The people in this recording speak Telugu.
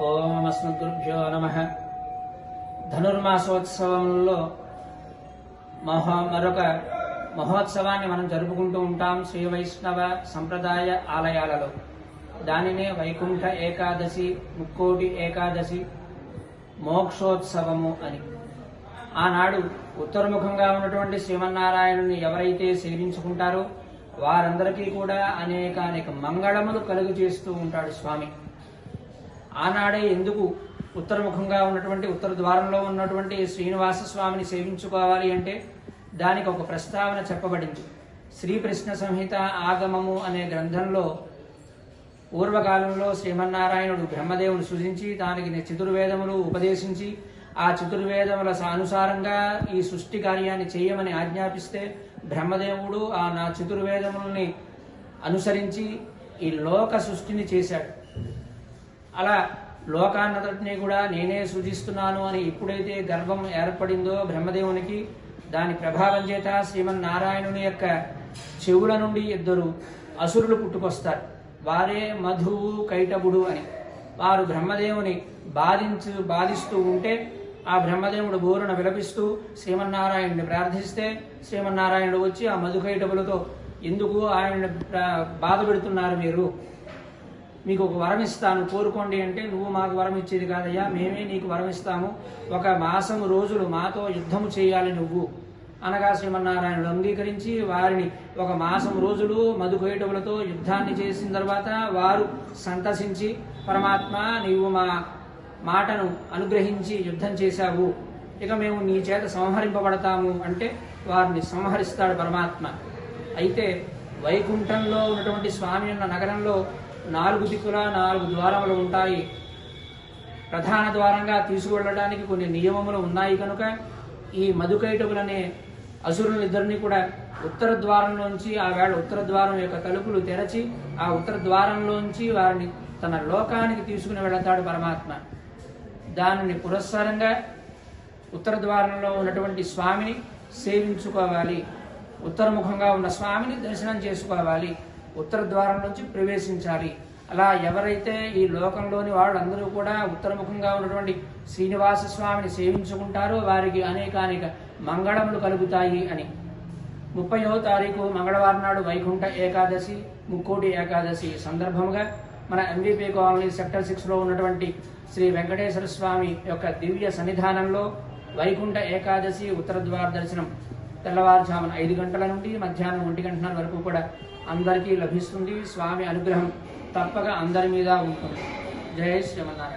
ఓం అస్మద్గురుభ్యో నమః. ధనుర్మాసోత్సవంలో మరొక మహోత్సవాన్ని మనం జరుపుకుంటూ ఉంటాం శ్రీ వైష్ణవ సంప్రదాయ ఆలయాలలో. దానినే వైకుంఠ ఏకాదశి, ముక్కోటి ఏకాదశి, మోక్షోత్సవము అని. ఆనాడు ఉత్తరముఖంగా ఉన్నటువంటి శ్రీమన్నారాయణుని ఎవరైతే సేవించుకుంటారో వారందరికీ కూడా అనేక మంగళములు కలుగు చేస్తూ ఉంటాడు స్వామి. ఆనాడే ఎందుకు ఉత్తరముఖంగా ఉన్నటువంటి ఉత్తర ద్వారంలో ఉన్నటువంటి శ్రీనివాస స్వామిని సేవించుకోవాలి అంటే దానికి ఒక ప్రస్తావన చెప్పబడింది. శ్రీ కృష్ణ సంహిత ఆగమము అనే గ్రంథంలో పూర్వకాలంలో శ్రీమన్నారాయణుడు బ్రహ్మదేవుని సృజించి దానికి చతుర్వేదములు ఉపదేశించి ఆ చతుర్వేదముల అనుసారంగా ఈ సృష్టి కార్యాన్ని చేయమని ఆజ్ఞాపిస్తే బ్రహ్మదేవుడు ఆ నా చతుర్వేదములని అనుసరించి ఈ లోక సృష్టిని చేశాడు. అలా లోకాన్నంతటినీ కూడా నేనే సృజిస్తున్నాను అని ఎప్పుడైతే గర్వం ఏర్పడిందో బ్రహ్మదేవునికి, దాని ప్రభావం చేత శ్రీమన్నారాయణుని యొక్క చెవుల నుండి ఇద్దరు అసురులు పుట్టుకొస్తారు. వారే మధువు, కైటబుడు అని. వారు బ్రహ్మదేవుని బాధిస్తూ ఉంటే ఆ బ్రహ్మదేవుడు బోరున విలపిస్తూ శ్రీమన్నారాయణుని ప్రార్థిస్తే శ్రీమన్నారాయణుడు వచ్చి ఆ మధుకైటబులతో, ఎందుకు ఆయన్ని బాధ పెడుతున్నారు మీరు, మీకు ఒక వరం ఇస్తాను కోరుకోండి అంటే, నువ్వు మాకు వరం ఇచ్చేది కాదయ్యా, మేమే నీకు వరం ఇస్తాము, 1 మాసము రోజులు మాతో యుద్ధము చేయాలి నువ్వు అనగా శ్రీమన్నారాయణుడు అంగీకరించి వారిని 1 మాసం రోజులు మధుకైటవులతో యుద్ధాన్ని చేసిన తర్వాత వారు సంతసించి, పరమాత్మ నీవు మా మాటను అనుగ్రహించి యుద్ధం చేశావు, ఇక మేము నీ చేత సంహరింపబడతాము అంటే వారిని సంహరిస్తాడు పరమాత్మ. అయితే వైకుంఠంలో ఉన్నటువంటి స్వామి ఉన్న నగరంలో 4 దిక్కుల 4 ద్వారములు ఉంటాయి. ప్రధాన ద్వారంగా తీసుకువెళ్ళడానికి కొన్ని నియమములు ఉన్నాయి కనుక ఈ మధుకైటవులనే అసురులిద్దరిని కూడా ఉత్తర ద్వారంలోంచి, ఆ వేళ ఉత్తర ద్వారం యొక్క తలుపులు తెరచి ఆ ఉత్తర ద్వారంలోంచి వారిని తన లోకానికి తీసుకుని వెళతాడు పరమాత్మ. దానిని పురస్కారంగా ఉత్తర ద్వారంలో ఉన్నటువంటి స్వామిని సేవించుకోవాలి, ఉత్తరముఖంగా ఉన్న స్వామిని దర్శనం చేసుకోవాలి, ఉత్తర ద్వారం నుంచి ప్రవేశించాలి. అలా ఎవరైతే ఈ లోకంలోని వాళ్ళందరూ కూడా ఉత్తరముఖంగా ఉన్నటువంటి శ్రీనివాస స్వామిని సేవించుకుంటారో వారికి అనేక మంగళములు కలుగుతాయి అని. 30వ తారీఖు మంగళవారం నాడు వైకుంఠ ఏకాదశి, ముక్కోటి ఏకాదశి సందర్భంగా మన MVP కాలనీ సెక్టర్ 6లో ఉన్నటువంటి శ్రీ వెంకటేశ్వర స్వామి యొక్క దివ్య సన్నిధానంలో వైకుంఠ ఏకాదశి ఉత్తర ద్వార దర్శనం తెల్లవారుజామున 5 గంటల నుండి మధ్యాహ్నం 1 గంటల వరకు కూడా అందరికీ లభిస్తుంది. స్వామి అనుగ్రహం తప్పక అందరి మీద ఉంటుంది. జై శ్రీమన్నారాయణ.